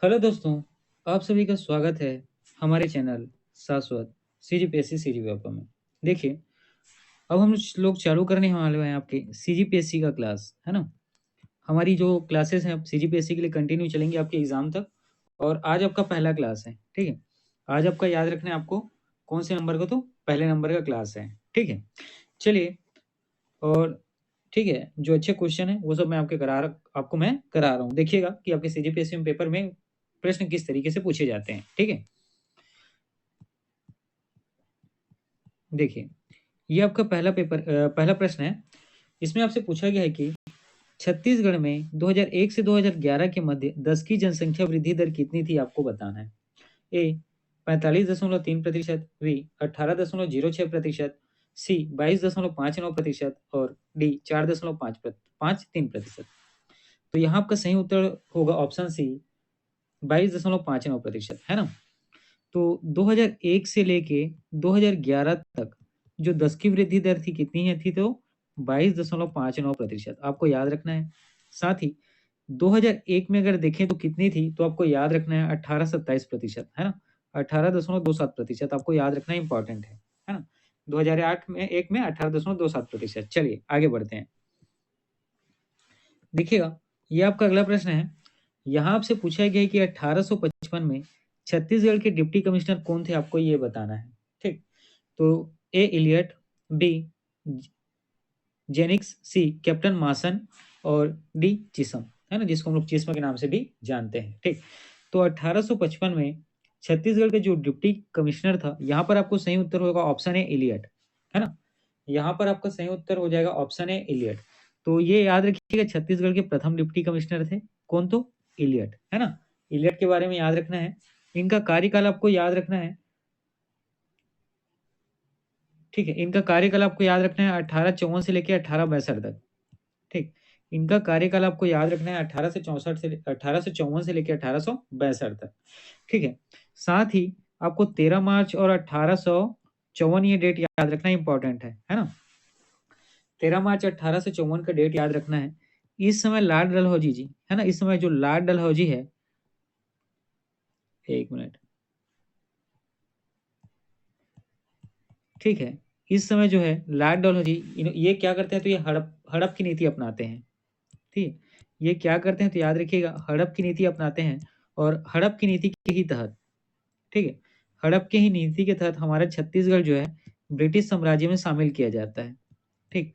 Hello दोस्तों, आप सभी का स्वागत है हमारे चैनल शाश्वत सीजीपीएससी पेपर में। देखिए, अब हम लोग चालू करने वाले हैं आपके सीजीपीएससी का क्लास, है ना? हमारी जो क्लासेस हैं अब सीजीपीएससी के लिए कंटिन्यू चलेंगी आपके एग्ज़ाम तक। और आज आपका पहला क्लास है, ठीक है? आज आपका याद रखना है आपको कौन से नंबर का, तो पहले नंबर का क्लास है, ठीक है? चलिए, और ठीक है, जो अच्छे क्वेश्चन हैं वो सब मैं आपको मैं करा रहा हूँ। देखिएगा कि आपके सीजीपीएससी में पेपर में प्रश्न किस तरीके से पूछे जाते हैं, ठीक है? देखिए, ये आपका पहला प्रश्न है। इसमें आपसे पूछा गया है कि छत्तीसगढ़ में 2001 से 2011 के मध्य 10 की जनसंख्या वृद्धि दर कितनी थी, आपको बताना है। ए 45.3%, बी 18.06%, सी 22.59% और डी 4.53%। तो यहाँ आपका सही उत्तर होगा ऑप्शन सी 22.59%, है ना? तो 2001 से लेके 2011 तक जो 10 की वृद्धि दर थी कितनी है थी, तो 22.59% आपको याद रखना है। साथ ही 2001 में अगर देखें तो कितनी थी, तो आपको याद रखना है 18.27%, है ना? 18.27% आपको याद रखना इंपॉर्टेंट है ना? 2008 में 1 में 18.27%। चलिए आगे बढ़ते हैं। देखिएगा, ये आपका अगला प्रश्न है। यहाँ आपसे पूछा गया है कि 1855 में छत्तीसगढ़ के डिप्टी कमिश्नर कौन थे, आपको ये बताना है। ठीक, तो ए इलियट, बी जेनिक्स, सी कैप्टन मासन और डी चिसम, है ना, जिसको हम लोग चिस्मा के नाम से भी जानते हैं। ठीक, तो 1855 में छत्तीसगढ़ के जो डिप्टी कमिश्नर था, यहाँ पर आपको सही उत्तर होगा ऑप्शन ए इलियट, है ना? यहाँ पर आपका सही उत्तर हो जाएगा ऑप्शन ए इलियट। तो ये याद रखिएगा, छत्तीसगढ़ के प्रथम डिप्टी कमिश्नर थे कौन, तो इलियट, है ना? इलियट के बारे में याद रखना है। इनका कार्यकाल आपको याद रखना है, ठीक है? इनका कार्यकाल आपको याद रखना है 1854 से लेके 1862 तक। ठीक, इनका कार्यकाल आपको याद रखना है 1854 से लेके 1862 तक, ठीक है? साथ ही आपको 13 मार्च और 1854 ये डेट याद रखना इंपॉर्टेंट है ना? 13 मार्च 1854 का डेट याद रखना है। इस समय लार्ड डलहौजी जी, है ना? इस समय जो लार्ड डलहौजी है, एक मिनट, ठीक है? इस समय जो है लार्ड डलहौजी, ये क्या करते हैं, तो ये हड़प हड़प की नीति अपनाते हैं, ठीक है? ये क्या करते हैं, तो याद रखिएगा, हड़प की नीति अपनाते हैं। और हड़प की नीति के ही तहत, ठीक है, हड़प की ही नीति के तहत हमारा छत्तीसगढ़ जो है ब्रिटिश साम्राज्य में शामिल किया जाता है। ठीक,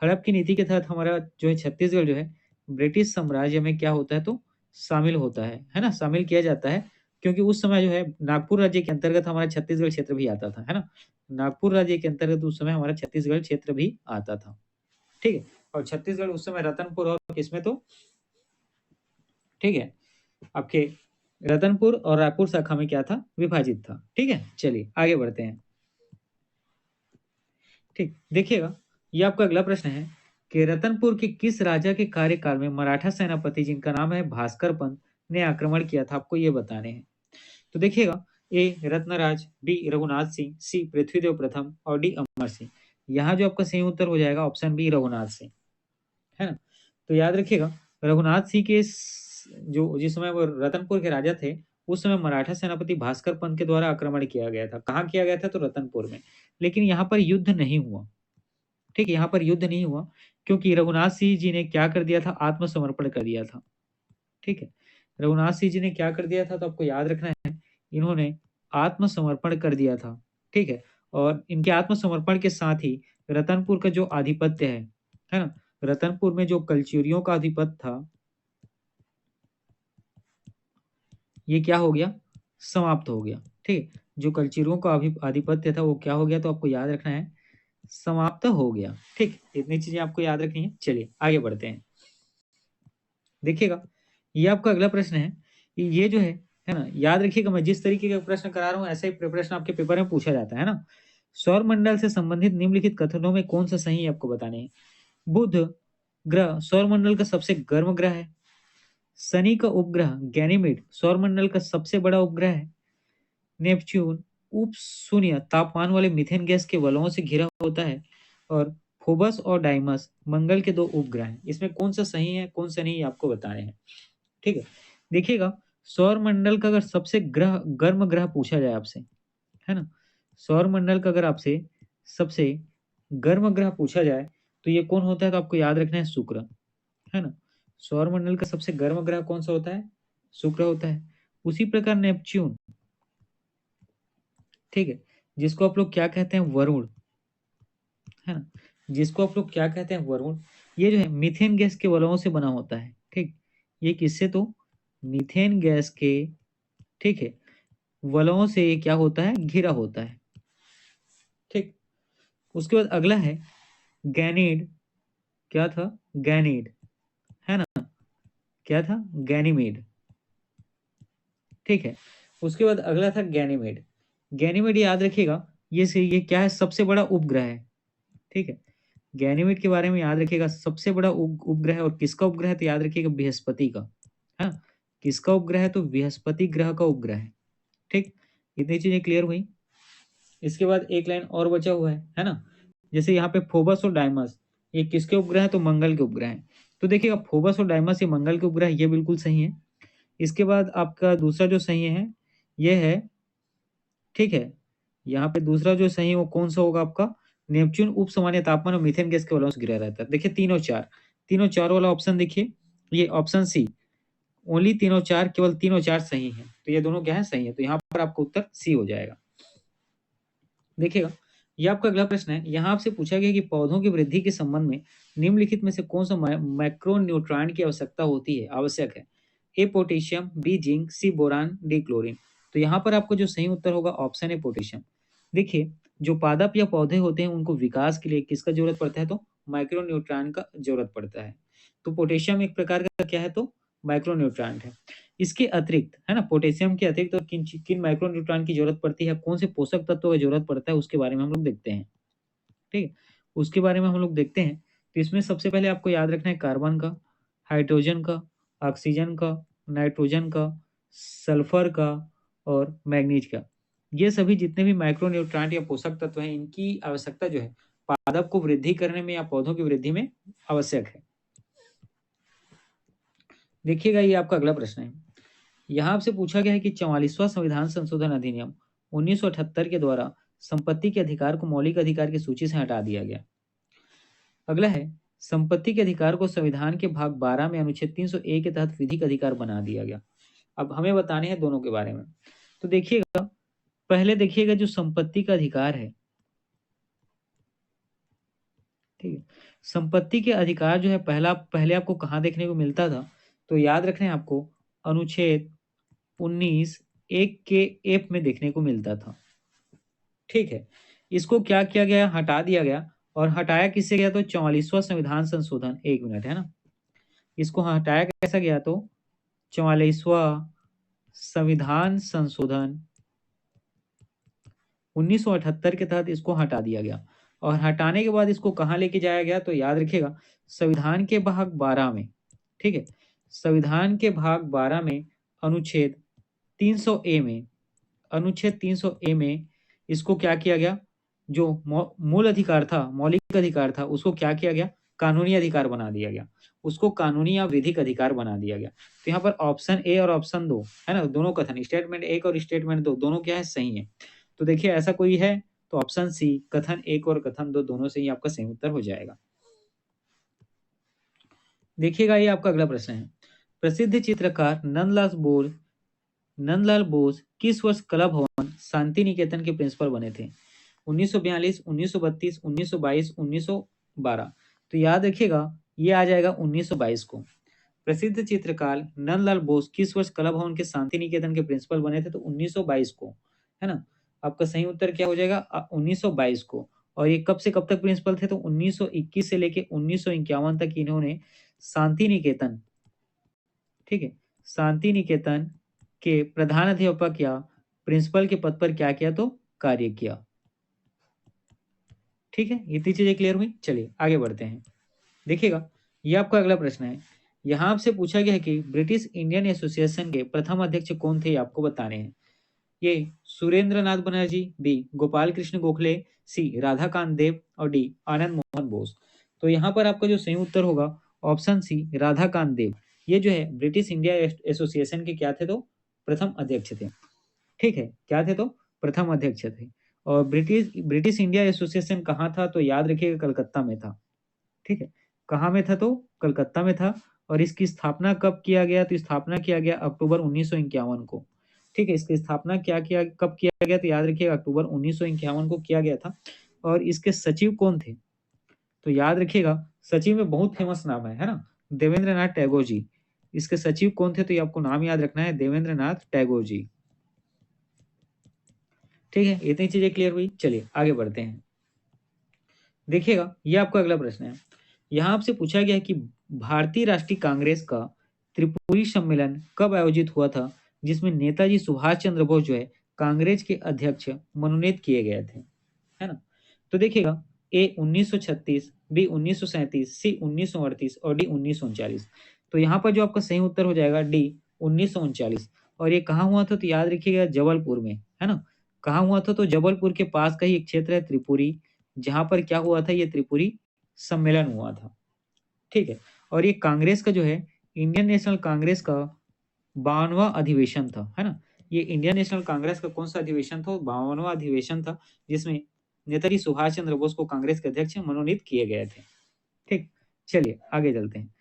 हड़प की नीति के तहत हमारा जो है छत्तीसगढ़ जो है ब्रिटिश साम्राज्य में क्या होता है, तो शामिल होता है ना? शामिल किया जाता है, क्योंकि उस समय जो है नागपुर राज्य के अंतर्गत हमारा छत्तीसगढ़ क्षेत्र भी आता था, है ना? नागपुर राज्य के अंतर्गत उस समय हमारा छत्तीसगढ़ क्षेत्र भी आता था, ठीक है? और छत्तीसगढ़ उस समय रतनपुर और किसमें, तो ठीक है, आपके रतनपुर और रायपुर शाखा में क्या था, विभाजित था, ठीक है? चलिए आगे बढ़ते हैं। ठीक, देखिएगा, ये आपका अगला प्रश्न है कि रतनपुर के किस राजा के कार्यकाल में मराठा सेनापति जिनका नाम है भास्कर पंत ने आक्रमण किया था, आपको ये बताने हैं। तो देखिएगा, ए रत्नराज, बी रघुनाथ सिंह, सी पृथ्वीदेव प्रथम और डी अमर सिंह। यहाँ जो आपका सही उत्तर हो जाएगा ऑप्शन बी रघुनाथ सिंह, है ना? तो याद रखिएगा, रघुनाथ सिंह के जो जिस समय वो रतनपुर के राजा थे, उस समय मराठा सेनापति भास्कर पंत के द्वारा आक्रमण किया गया था। कहाँ किया गया था, तो रतनपुर में। लेकिन यहाँ पर युद्ध नहीं हुआ, ठीक है? यहाँ पर युद्ध नहीं हुआ, क्योंकि रघुनाथ सिंह जी ने क्या कर दिया था, आत्मसमर्पण कर दिया था, ठीक है? रघुनाथ सिंह जी ने क्या कर दिया था, तो आपको याद रखना है, इन्होंने आत्मसमर्पण कर दिया था, ठीक है? और इनके आत्मसमर्पण के साथ ही रतनपुर का जो आधिपत्य है ना? रतनपुर में जो कलचुरियों का आधिपत्य था, ये क्या हो गया, समाप्त हो गया, ठीक है? जो कलचुरियों का आधिपत्य था वो क्या हो गया, तो आपको याद रखना है, समाप्त हो गया, ठीक? इतनी चीजें आपको याद रखनी है। चलिए आगे बढ़ते हैं। देखिएगा, ये आपका अगला प्रश्न है। ये जो है ना, याद रखिएगा, मैं जिस तरीके का प्रश्न करा रहा हूँ ऐसा ही प्रश्न आपके पेपर में पूछा जाता है ना? सौर मंडल से संबंधित निम्नलिखित कथनों में कौन सा सही है, आपको बताने हैं। बुध ग्रह सौर मंडल का सबसे गर्म ग्रह है। शनि का उपग्रह गैनीमेड सौर मंडल का सबसे बड़ा उपग्रह है। नेपच्यून उप शून्य तापमान वाले मीथेन गैस के वलयों से घिरा होता है। और फोबस और डाइमस मंगल के दो उपग्रह हैं। इसमें कौन सा सही है, कौन सा नहीं, आपको बताने हैं, ठीक है? देखिएगा, सौर मंडल का अगर सबसे गर्म ग्रह पूछा जाए आपसे, है ना, सौर मंडल का अगर आपसे सबसे गर्म ग्रह पूछा जाए तो ये कौन होता है, तो आपको याद रखना है शुक्र, है ना। सौर मंडल का सबसे गर्म ग्रह कौन सा होता है, शुक्र होता है। उसी प्रकार नेपच्यून, ठीक है, जिसको आप लोग क्या कहते हैं, वरुण, है ना, जिसको आप लोग क्या कहते हैं, वरुण, ये जो है मीथेन गैस के वलयों से बना होता है, ठीक। ये किससे, तो मीथेन गैस के, ठीक है, वलयों से ये क्या होता है, घिरा होता है, ठीक। उसके बाद अगला है गैनीड, क्या था, गैनीड, है ना, क्या था, गैनीमेड, ठीक है। उसके बाद अगला था गैनीमेड। गैनीमेड याद रखिएगा, ये क्या है, सबसे बड़ा उपग्रह है, ठीक है। गैनीमेड के बारे में याद रखिएगा, सबसे बड़ा उपग्रह है। और किसका उपग्रह है, तो याद रखिएगा बृहस्पति का, है ना। किसका उपग्रह है, तो बृहस्पति ग्रह का उपग्रह है, ठीक। इतनी चीजें क्लियर हुई। इसके बाद एक लाइन और बचा हुआ है ना। जैसे यहाँ पे फोबस और डायमस, ये किसके उपग्रह है, तो मंगल के उपग्रह है। तो देखिएगा फोबस और डायमस ये मंगल के उपग्रह, ये बिल्कुल सही है। इसके बाद आपका दूसरा जो सही है ये है, ठीक है, यहाँ पे दूसरा जो सही है वो कौन सा होगा आपका, नेपच्यून उप सामान्य तापमान और मीथेन गैस के वलयों से घिरा रहता है। देखिए तीनों चार, तीनों चार वाला ऑप्शन देखिए, ये ऑप्शन सी, ओनली तीनों चार, केवल तीनों चार सही है, तो ये दोनों क्या है, सही है। तो यहाँ पर आपका उत्तर सी हो जाएगा। देखिएगा, ये आपका अगला प्रश्न है। यहाँ आपसे पूछा गया कि पौधों की वृद्धि के संबंध में निम्नलिखित में से कौन सा मैक्रो न्यूट्राइंट की आवश्यकता होती है, आवश्यक है। ए पोटेशियम, बी जिंक, सी बोरान, डी क्लोरीन। तो यहाँ पर आपको जो सही उत्तर होगा ऑप्शन है पोटेशियम। देखिए, जो पादप या पौधे होते हैं उनको विकास के लिए किसका जरूरत पड़ता है, तो माइक्रो न्यूट्राइंट का जरूरत पड़ता है। तो पोटेशियम एक प्रकार का क्या है, तो माइक्रो न्यूट्राइंट है। इसके अतिरिक्त, है ना, पोटेशियम के अतिरिक्त तो किन किन माइक्रो न्यूट्रॉन की जरूरत पड़ती है, कौन से पोषक तत्वों की जरूरत पड़ता है, उसके बारे में हम लोग देखते हैं, ठीक है। उसके बारे में हम लोग देखते हैं। तो इसमें सबसे पहले आपको याद रखना है कार्बन का, हाइड्रोजन का, ऑक्सीजन का, नाइट्रोजन का, सल्फर का और मैग्नीज का। ये सभी जितने भी माइक्रो न्यूट्रॉन्ट या पोषक तत्व हैं, इनकी आवश्यकता जो है पादप को वृद्धि करने में या पौधों की वृद्धि में आवश्यक है। देखिएगा, ये आपका अगला प्रश्न है। यहाँ आपसे पूछा गया है कि 44वां संविधान संशोधन अधिनियम 1978 के द्वारा संपत्ति के अधिकार को मौलिक अधिकार की सूची से हटा दिया गया। अगला है, संपत्ति के अधिकार को संविधान के भाग 12 में अनुच्छेद 300A के तहत विधिक अधिकार बना दिया गया। अब हमें बताने हैं दोनों के बारे में। तो देखिएगा, पहले देखिएगा जो संपत्ति का अधिकार है, ठीक है, संपत्ति के अधिकार जो है पहले आपको कहाँ देखने को मिलता था, तो याद रखना है आपको, अनुच्छेद 19(1) के एफ में देखने को मिलता था, ठीक है। इसको क्या किया गया, हटा दिया गया। और हटाया किससे गया, तो 44वां संविधान संशोधन, एक मिनट, है ना, इसको हटाया कैसा गया, तो 44वां संविधान संशोधन 1978 के तहत इसको हटा दिया गया। और हटाने के बाद इसको कहाँ लेके जाया गया, तो याद रखिएगा संविधान के भाग 12 में, ठीक है, संविधान के भाग 12 में अनुच्छेद 300A में, अनुच्छेद 300A में इसको क्या किया गया, जो मूल अधिकार था, मौलिक अधिकार था, उसको क्या किया गया, कानूनी अधिकार बना दिया गया। उसको कानूनी या विधिक अधिकार बना दिया गया। तो यहाँ पर ऑप्शन ए और ऑप्शन 2, है ना, दोनों कथन, स्टेटमेंट 1 और स्टेटमेंट 2 दोनों क्या है, सही है। तो देखिए ऐसा कोई है तो ऑप्शन सी, कथन 1 और कथन 2 दोनों से ही आपका सही उत्तर हो जाएगा। देखिएगा, ये आपका अगला प्रश्न है। प्रसिद्ध चित्रकार नंदलाल बोस किस वर्ष कला भवन शांति निकेतन के प्रिंसिपल बने थे, 1942, 1932, 1922, 1912। तो याद रखिएगा, ये आ जाएगा 1922 को। प्रसिद्ध चित्रकार नंदलाल बोस किस वर्ष कला भवन के शांति निकेतन के प्रिंसिपल बने थे, तो 1922 को, है ना। आपका सही उत्तर क्या हो जाएगा, 1922 को। और ये कब से कब तक प्रिंसिपल थे, तो 1921 से लेके 1951 तक इन्होंने शांति निकेतन, ठीक है, शांति निकेतन के प्रधान अध्यापक या प्रिंसिपल के पद पर क्या किया, तो कार्य किया, ठीक है। इतनी चीजें क्लियर हुई, चलिए आगे बढ़ते हैं। देखिएगा, ये आपका अगला प्रश्न है। यहाँ आपसे पूछा गया है कि ब्रिटिश इंडियन एसोसिएशन के प्रथम अध्यक्ष कौन थे, आपको बताने हैं। ये सुरेंद्र नाथ बनर्जी, बी गोपाल कृष्ण गोखले, सी राधाकांत देव और डी आनंद मोहन बोस। तो यहाँ पर आपका जो सही उत्तर होगा ऑप्शन सी, राधाकांत देव। ये जो है ब्रिटिश इंडिया एसोसिएशन के क्या थे, तो प्रथम अध्यक्ष थे। ठीक है, क्या थे तो प्रथम अध्यक्ष थे। और ब्रिटिश इंडिया एसोसिएशन कहाँ था तो याद रखिएगा कलकत्ता में था। ठीक है, कहाँ में था तो कलकत्ता में था। और इसकी स्थापना कब किया गया तो स्थापना किया गया अक्टूबर 1951 को। ठीक है, इसकी स्थापना क्या किया कब किया गया तो याद रखिएगा अक्टूबर 1951 को किया गया था। और इसके सचिव कौन थे तो याद रखिएगा सचिव में बहुत फेमस नाम है ना, देवेंद्र नाथ टैगोर जी। इसके सचिव कौन थे तो ये आपको नाम याद रखना है, देवेंद्र नाथ टैगोर जी। ठीक है, इतनी चीजें क्लियर हुई। चलिए आगे बढ़ते हैं। देखिएगा ये आपका अगला प्रश्न है। यहाँ आपसे पूछा गया है कि भारतीय राष्ट्रीय कांग्रेस का त्रिपुरी सम्मेलन कब आयोजित हुआ था, जिसमें नेताजी सुभाष चंद्र बोस जो है कांग्रेस के अध्यक्ष मनोनीत किए गए थे, है ना। तो देखिएगा ए 1936, बी 1937, सी 1938 और डी 1939। तो यहाँ पर जो आपका सही उत्तर हो जाएगा डी 1939। और ये कहाँ हुआ था तो याद रखिएगा जबलपुर में, है ना। कहाँ हुआ था तो जबलपुर के पास का ही एक क्षेत्र है त्रिपुरी, जहां पर क्या हुआ था ये त्रिपुरी सम्मेलन हुआ था। ठीक है, और ये कांग्रेस का जो है इंडियन नेशनल कांग्रेस का 52वां अधिवेशन था, है ना। ये इंडियन नेशनल कांग्रेस का कौन सा अधिवेशन था, 52वां अधिवेशन था, जिसमें नेताजी सुभाष चंद्र बोस को कांग्रेस के अध्यक्ष मनोनीत किए गए थे। ठीक, चलिए आगे चलते हैं।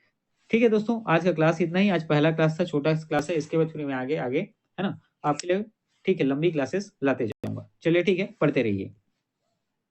ठीक है दोस्तों, आज का क्लास इतना ही। आज पहला क्लास था, छोटा क्लास है, इसके बाद फिर मैं आगे आगे है ना आपके लिए ठीक है लंबी क्लासेस लाते जाऊंगा। चलिए ठीक है, पढ़ते रहिए।